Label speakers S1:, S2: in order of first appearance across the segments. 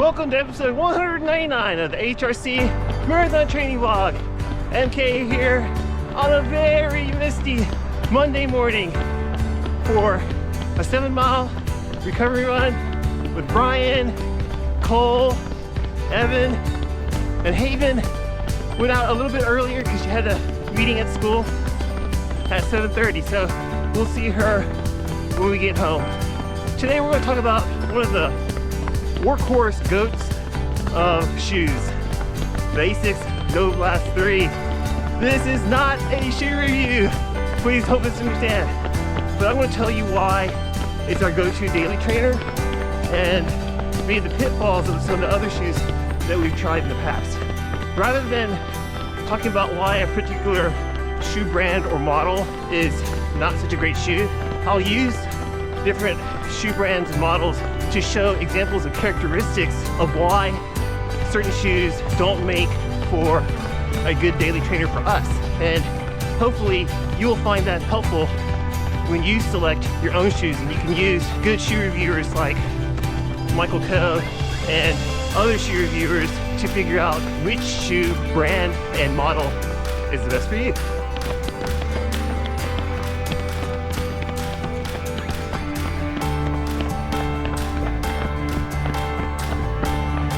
S1: Welcome to episode 199 of the AHRC Marathon Training Vlog. MK here on a very misty Monday morning for a 7-mile recovery run with Brian, Cole, Evan, and Haven. Went out a little bit earlier because she had a meeting at school at 7:30, so we'll see her when we get home. Today we're going to talk about one of the workhorse goats of shoes, the Asics Novablast 3. This is not a shoe review, please don't misunderstand, but I'm going to tell you why it's our go-to daily trainer and maybe the pitfalls of some of the other shoes that we've tried in the past. Rather than talking about why a particular shoe brand or model is not such a great shoe, I'll use different shoe brands and models to show examples of characteristics of why certain shoes don't make for a good daily trainer for us. And hopefully you will find that helpful when you select your own shoes, and you can use good shoe reviewers like Michael Coe and other shoe reviewers to figure out which shoe brand and model is the best for you.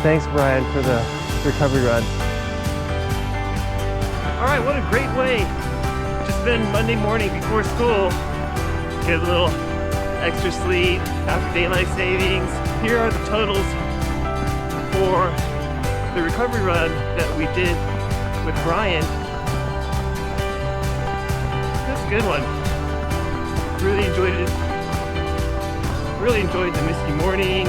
S1: Thanks, Brian, for the recovery run. All right, what a great way to spend Monday morning before school. Get a little extra sleep after daylight savings. Here are the totals for the recovery run that we did with Brian. That's a good one. Really enjoyed it. Really enjoyed the misty morning,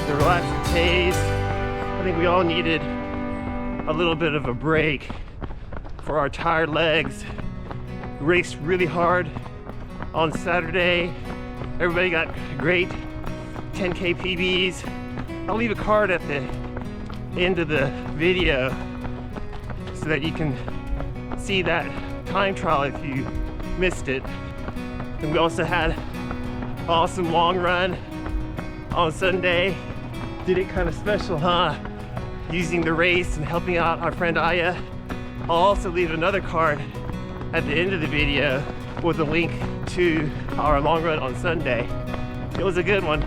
S1: the relaxing pace. I think we all needed a little bit of a break for our tired legs. Raced really hard on Saturday. Everybody got great 10K PBs. I'll leave a card at the end of the video so that you can see that time trial if you missed it. And we also had an awesome long run on Sunday. Did it kind of special, huh? Using the race and helping out our friend Aya. I'll also leave another card at the end of the video with a link to our long run on Sunday. It was a good one.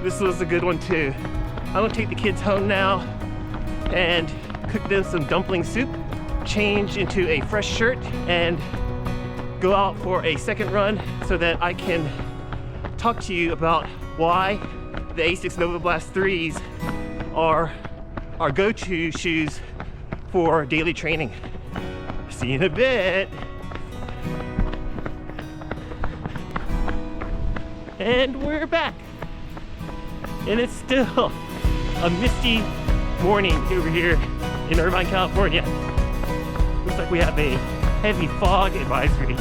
S1: This was a good one too. I'm gonna take the kids home now and cook them some dumpling soup, change into a fresh shirt, and go out for a second run so that I can talk to you about why the Asics Novablast 3s are our go-to shoes for daily training. See you in a bit. And we're back. And it's still a misty morning over here in Irvine, California. Looks like we have a heavy fog advisory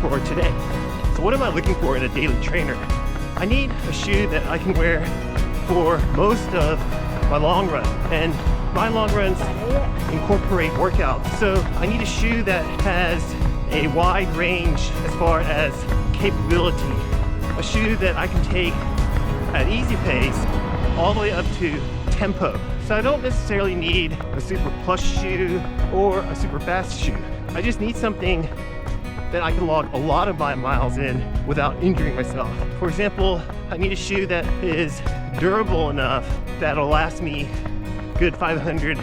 S1: for today. So what am I looking for in a daily trainer? I need a shoe that I can wear for most of my long run, and my long runs incorporate workouts. So I need a shoe that has a wide range as far as capability. A shoe that I can take at easy pace all the way up to tempo. So I don't necessarily need a super plush shoe or a super fast shoe. I just need something that I can log a lot of my miles in without injuring myself. For example, I need a shoe that is durable enough that'll last me good 500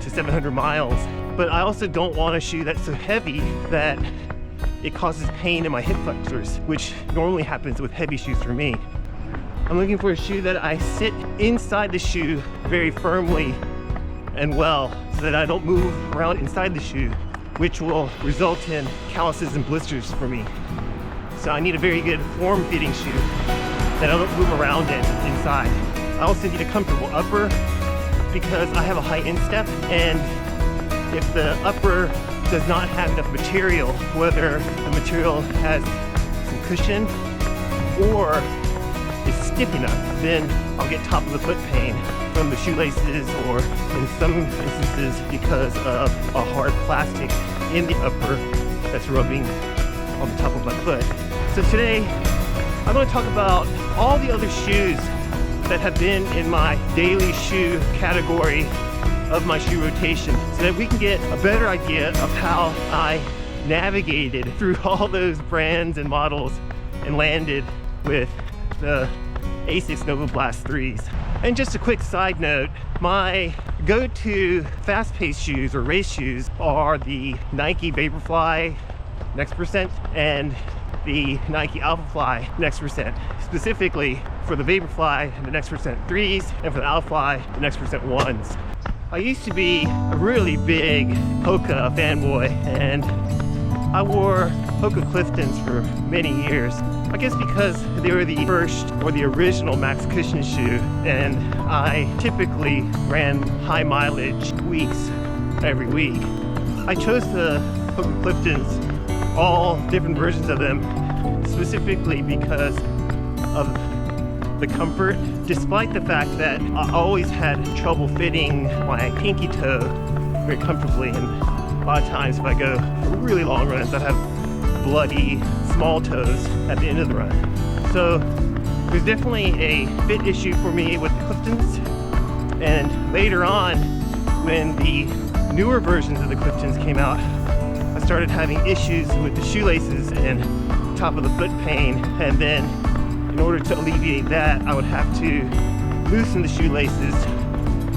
S1: to 700 miles. But I also don't want a shoe that's so heavy that it causes pain in my hip flexors, which normally happens with heavy shoes for me. I'm looking for a shoe that I sit inside the shoe very firmly and well so that I don't move around inside the shoe, which will result in calluses and blisters for me. So I need a very good form-fitting shoe that I don't move around in inside. I also need a comfortable upper because I have a high instep, and if the upper does not have enough material, whether the material has some cushion or is stiff enough, then I'll get top of the foot pain from the shoelaces, or in some instances because of a hard plastic in the upper that's rubbing on the top of my foot. So today I'm going to talk about all the other shoes that have been in my daily shoe category of my shoe rotation so that we can get a better idea of how I navigated through all those brands and models and landed with the Asics Novablast 3s. And just a quick side note, my go-to fast-paced shoes or race shoes are the Nike Vaporfly Next Percent and the Nike Alphafly Next Percent. Specifically for the Vaporfly, the Next Percent 3s, and for the Alphafly, the Next Percent 1s. I used to be a really big Hoka fanboy, and I wore Hoka Cliftons for many years. I guess because they were the first or the original max cushion shoe, and I typically ran high mileage weeks every week. I chose the Hoka Cliftons, all different versions of them, specifically because of the comfort, despite the fact that I always had trouble fitting my pinky toe very comfortably, and a lot of times if I go for really long runs, I have bloody small toes at the end of the run. So there's definitely a fit issue for me with the Cliftons, and later on when the newer versions of the Cliftons came out, I started having issues with the shoelaces and top of the foot pain, and then in order to alleviate that, I would have to loosen the shoelaces,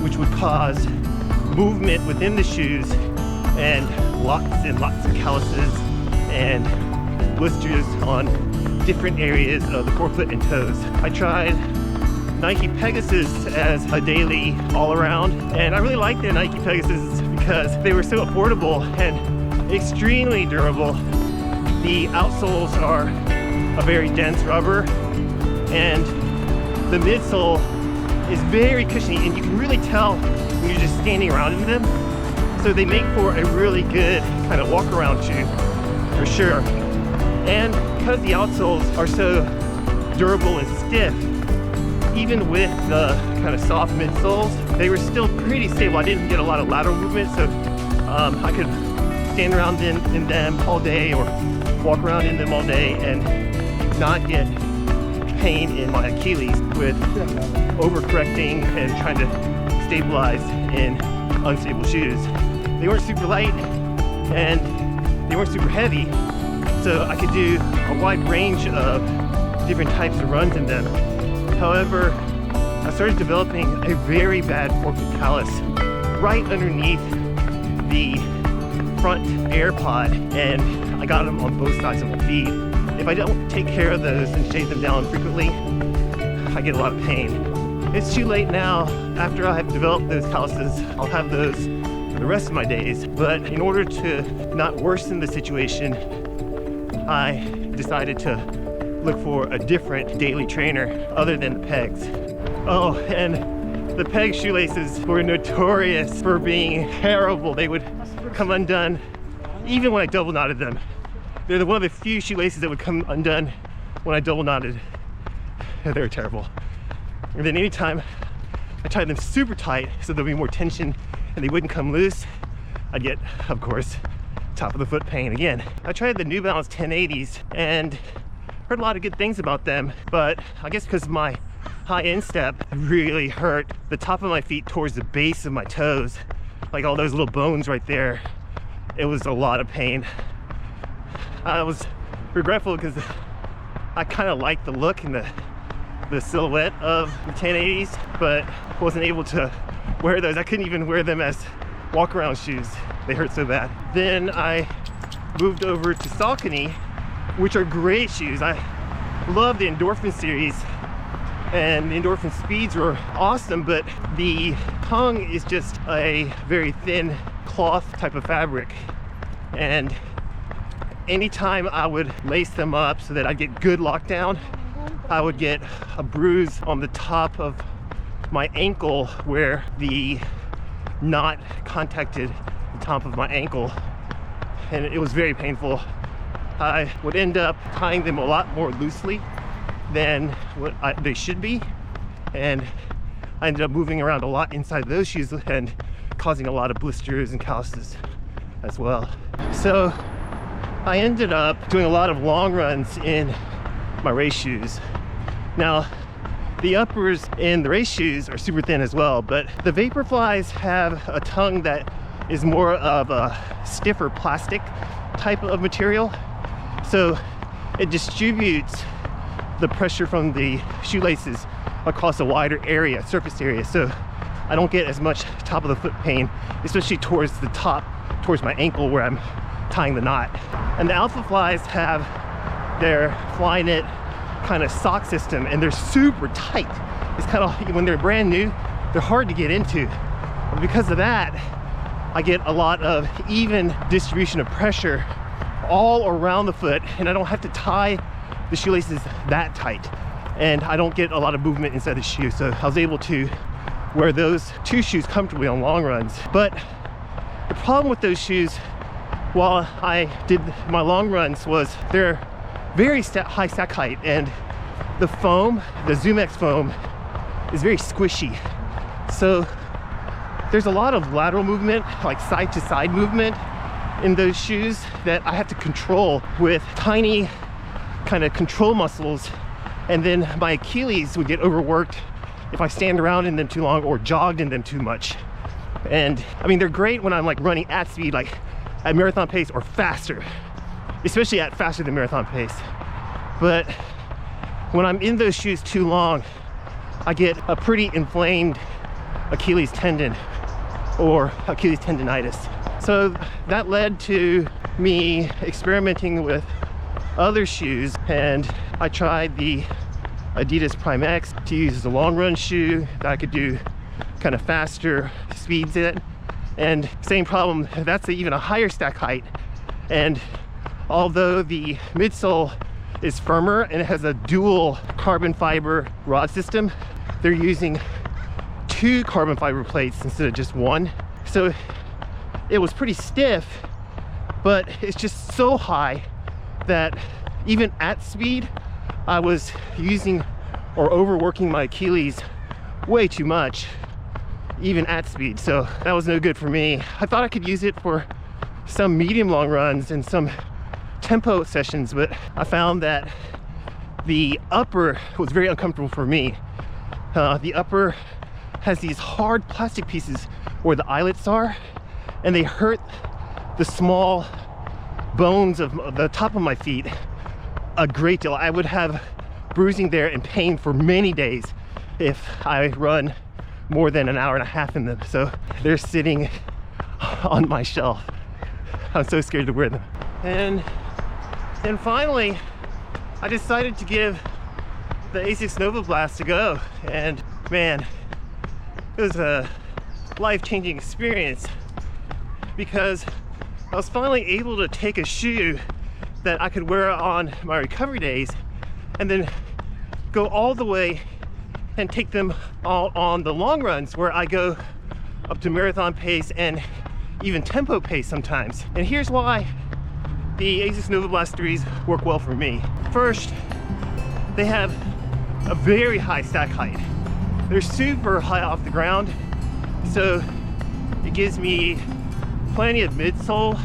S1: which would cause movement within the shoes and lots of calluses and blisters on different areas of the forefoot and toes. I tried Nike Pegasus as a daily all-around, and I really liked the Nike Pegasus because they were so affordable and extremely durable. The outsoles are a very dense rubber, and the midsole is very cushiony, and you can really tell when you're just standing around in them. So they make for a really good kind of walk around shoe for sure. And because the outsoles are so durable and stiff, even with the kind of soft midsoles, they were still pretty stable. I didn't get a lot of lateral movement, so I could stand around in them all day or walk around in them all day and not get pain in my Achilles with overcorrecting and trying to stabilize in unstable shoes. They weren't super light and they weren't super heavy, so I could do a wide range of different types of runs in them. However, I started developing a very bad forefoot callus right underneath the front air pod, and I got them on both sides of my feet. If I don't take care of those and shave them down frequently, I get a lot of pain. It's too late now. After I have developed those calluses, I'll have those for the rest of my days. But in order to not worsen the situation, I decided to look for a different daily trainer other than the pegs. Oh, and the peg shoelaces were notorious for being terrible. They would come undone even when I double knotted them. They're one of the few shoelaces that would come undone when I double knotted. They were terrible. And then anytime I tied them super tight so there'd be more tension and they wouldn't come loose, I'd get, of course, top of the foot pain again. I tried the New Balance 1080s and heard a lot of good things about them, but I guess because my high instep really hurt the top of my feet towards the base of my toes, like all those little bones right there, it was a lot of pain. I was regretful because I kind of liked the look and the silhouette of the 1080s, but wasn't able to wear those. I couldn't even wear them as walk around shoes. They hurt so bad. Then I moved over to Saucony, which are great shoes. I love the Endorphin series, and the Endorphin speeds were awesome, but the tongue is just a very thin cloth type of fabric. And anytime I would lace them up so that I'd get good lockdown, I would get a bruise on the top of my ankle where the knot contacted the top of my ankle, and it was very painful. I would end up tying them a lot more loosely than what they should be, and I ended up moving around a lot inside those shoes and causing a lot of blisters and calluses as well. So I ended up doing a lot of long runs in my race shoes. Now, The uppers in the race shoes are super thin as well, but the Vaporflies have a tongue that is more of a stiffer plastic type of material. So it distributes the pressure from the shoelaces across a wider area, surface area. So I don't get as much top of the foot pain, especially towards the top, towards my ankle where I'm tying the knot. And the Alpha Flies have their Flyknit kind of sock system, and they're super tight. It's kind of, when they're brand new, they're hard to get into. And because of that, I get a lot of even distribution of pressure all around the foot, and I don't have to tie the shoelaces that tight, and I don't get a lot of movement inside the shoe. So I was able to wear those two shoes comfortably on long runs. But the problem with those shoes while I did my long runs was they're very high stack height, and the foam, the Dmax foam, is very squishy. So there's a lot of lateral movement, like side to side movement in those shoes that I have to control with tiny kind of control muscles, and then my Achilles would get overworked if I stand around in them too long or jogged in them too much. And I mean, they're great when I'm like running at speed, like at marathon pace or faster, especially at faster than marathon pace. But when I'm in those shoes too long, I get a pretty inflamed Achilles tendon or Achilles tendonitis. So that led to me experimenting with other shoes, and I tried the Adidas Prime X to use as a long run shoe that I could do kind of faster speeds in. And same problem, that's even a higher stack height. And although the midsole is firmer and it has a dual carbon fiber rod system, they're using 2 carbon fiber plates instead of just 1. So it was pretty stiff, but it's just so high that even at speed, I was using or overworking my Achilles way too much, even at speed. So that was no good for me. I thought I could use it for some medium long runs and some tempo sessions, but I found that the upper was very uncomfortable for me. The upper has these hard plastic pieces where the eyelets are, and they hurt the small bones of the top of my feet a great deal. I would have bruising there and pain for many days if I run more than an hour and a half in them. So they're sitting on my shelf. I'm so scared to wear them. And then finally, I decided to give the Asics Novablast a go. And man, it was a life-changing experience because I was finally able to take a shoe that I could wear on my recovery days and then go all the way and take them all on the long runs where I go up to marathon pace and even tempo pace sometimes. And here's why the Asics Novablast 3s work well for me. First, they have a very high stack height. They're super high off the ground, so it gives me plenty of midsole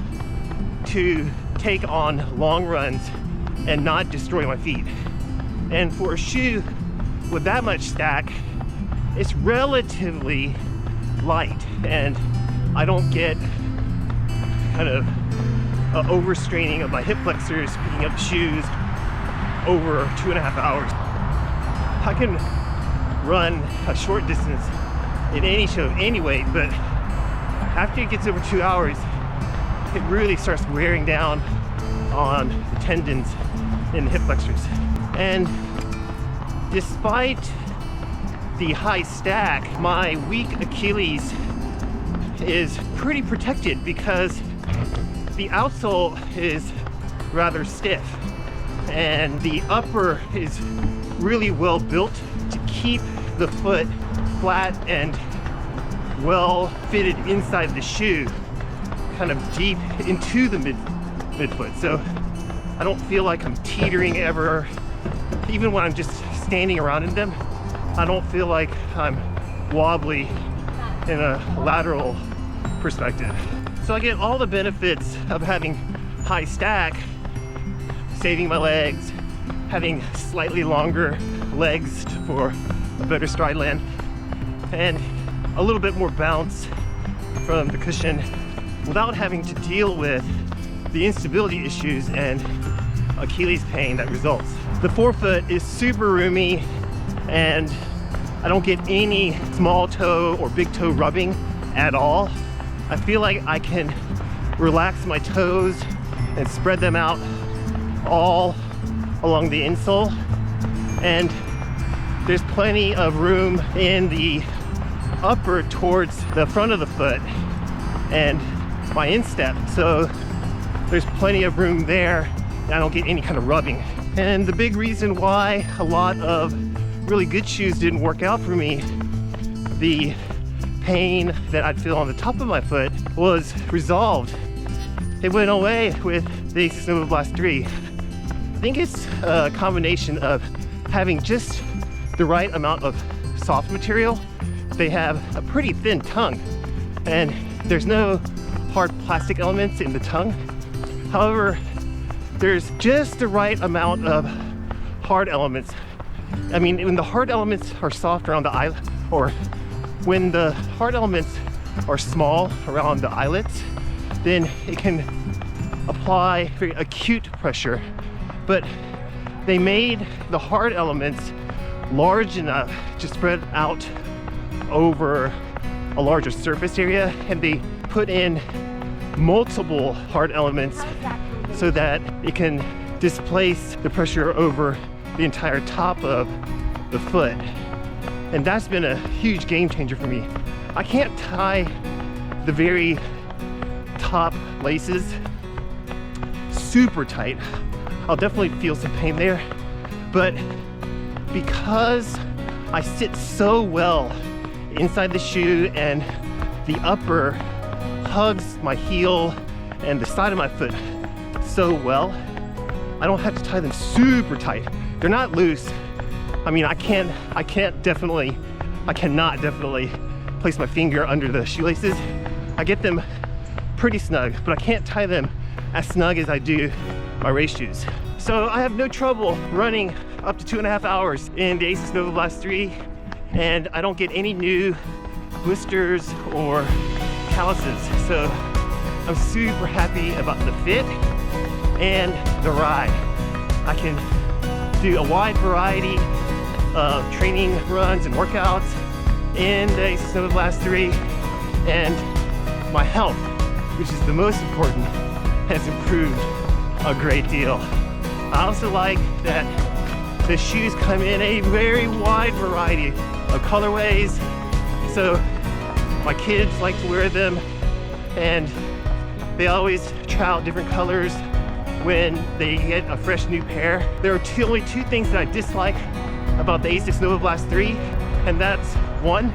S1: to take on long runs and not destroy my feet. And for a shoe with that much stack, it's relatively light, and I don't get kind of overstraining of my hip flexors picking up shoes over 2.5 hours. I can run a short distance in any show anyway, but after it gets over 2 hours, it really starts wearing down on the tendons in the hip flexors. And despite the high stack, my weak Achilles is pretty protected because the outsole is rather stiff and the upper is really well built to keep the foot flat and well fitted inside the shoe, kind of deep into the midfoot. So I don't feel like I'm teetering ever. Even when I'm just standing around in them, I don't feel like I'm wobbly in a lateral perspective. So I get all the benefits of having high stack, saving my legs, having slightly longer legs for a better stride land, and a little bit more bounce from the cushion without having to deal with the instability issues and Achilles pain that results. The forefoot is super roomy, and I don't get any small toe or big toe rubbing at all. I feel like I can relax my toes and spread them out all along the insole, and there's plenty of room in the upper towards the front of the foot and my instep, so there's plenty of room there. I don't get any kind of rubbing. And the big reason why a lot of really good shoes didn't work out for me, the pain that I'd feel on the top of my foot, was resolved. It went away with the Asics Novablast 3. I think it's a combination of having just the right amount of soft material. They have a pretty thin tongue, and there's no hard plastic elements in the tongue. However, there's just the right amount of hard elements. I mean, when the hard elements are soft around the eyelid, or when the hard elements are small around the eyelets, then it can apply very acute pressure. But they made the hard elements large enough to spread out over a larger surface area, and they put in multiple hard elements so that it can displace the pressure over the entire top of the foot. And that's been a huge game changer for me. I can't tie the very top laces super tight. I'll definitely feel some pain there, but because I sit so well inside the shoe and the upper hugs my heel and the side of my foot so well, I don't have to tie them super tight. They're not loose. I mean, I cannot definitely place my finger under the shoelaces. I get them pretty snug, but I can't tie them as snug as I do my race shoes. So I have no trouble running up to 2.5 hours in the Asics Novablast 3, and I don't get any new blisters or calluses. So I'm super happy about the fit and the ride. I can do a wide variety of training runs and workouts in the Asics Novablast 3, and my health, which is the most important, has improved a great deal. I also like that the shoes come in a very wide variety of colorways, so my kids like to wear them, and they always try out different colors when they get a fresh new pair. There are only two things that I dislike about the Asics Novablast 3, and that's one,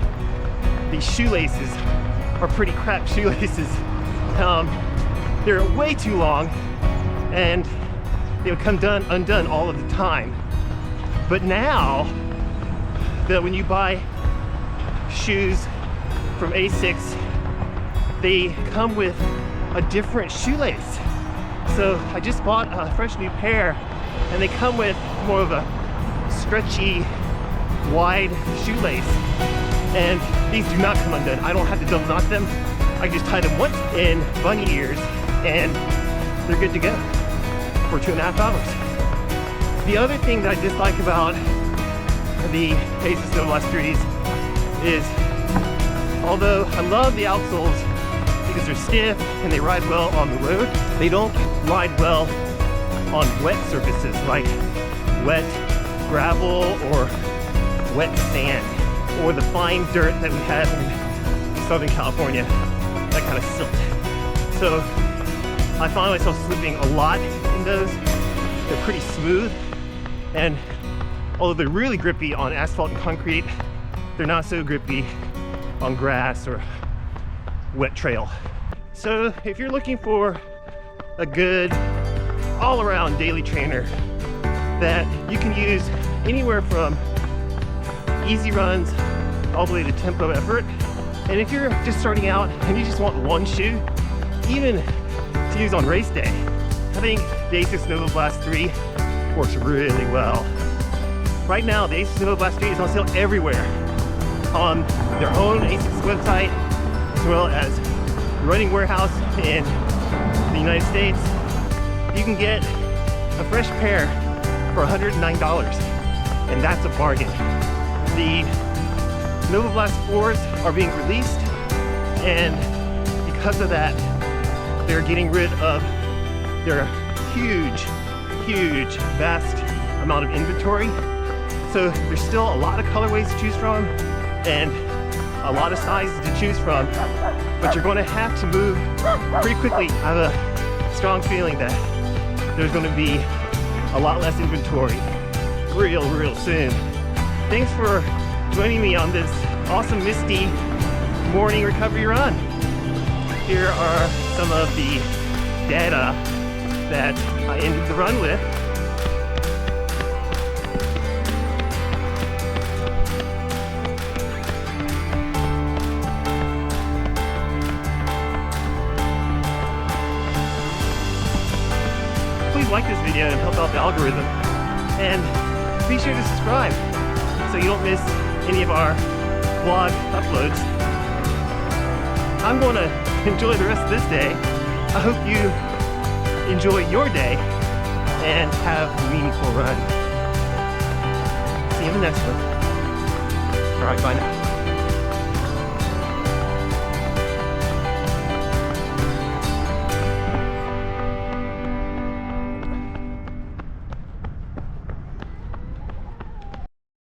S1: these shoelaces are pretty crap shoelaces. They're way too long, and they would come undone all of the time. But now, when you buy shoes from Asics, they come with a different shoelace. So I just bought a fresh new pair, and they come with more of a stretchy, wide shoelace. And these do not come undone. I don't have to double knot them. I just tie them once in bunny ears, and they're good to go for 2.5 hours. The other thing that I dislike about the Asics Novablast 3s is, although I love the outsoles because they're stiff and they ride well on the road, they don't ride well on wet surfaces like wet gravel or wet sand, or the fine dirt that we have in Southern California, that kind of silt. So I find myself slipping a lot in those. They're pretty smooth, and although they're really grippy on asphalt and concrete, they're not so grippy on grass or wet trail. So if you're looking for a good all-around daily trainer that you can use anywhere from easy runs all the way to tempo effort, and if you're just starting out and you just want one shoe, even to use on race day, I think the Asics Novablast 3 works really well. right now the Asics Novablast 3 is on sale everywhere. On their own Asics website, as well as the Running Warehouse in the United States. You can get a fresh pair for $109, and that's a bargain. The Novablast 4s are being released, and because of that, they're getting rid of their huge, vast amount of inventory. So there's still a lot of colorways to choose from and a lot of sizes to choose from, but you're going to have to move pretty quickly. I have a strong feeling that there's going to be a lot less inventory real soon. Thanks for joining me on this awesome misty morning recovery run. Here are some of the data that I ended the run with. Please like this video and help out the algorithm. And be sure to subscribe so you don't miss any of our vlog uploads. I'm going to enjoy the rest of this day. I hope you enjoy your day and have a meaningful run. See you in the next one. All right, bye now.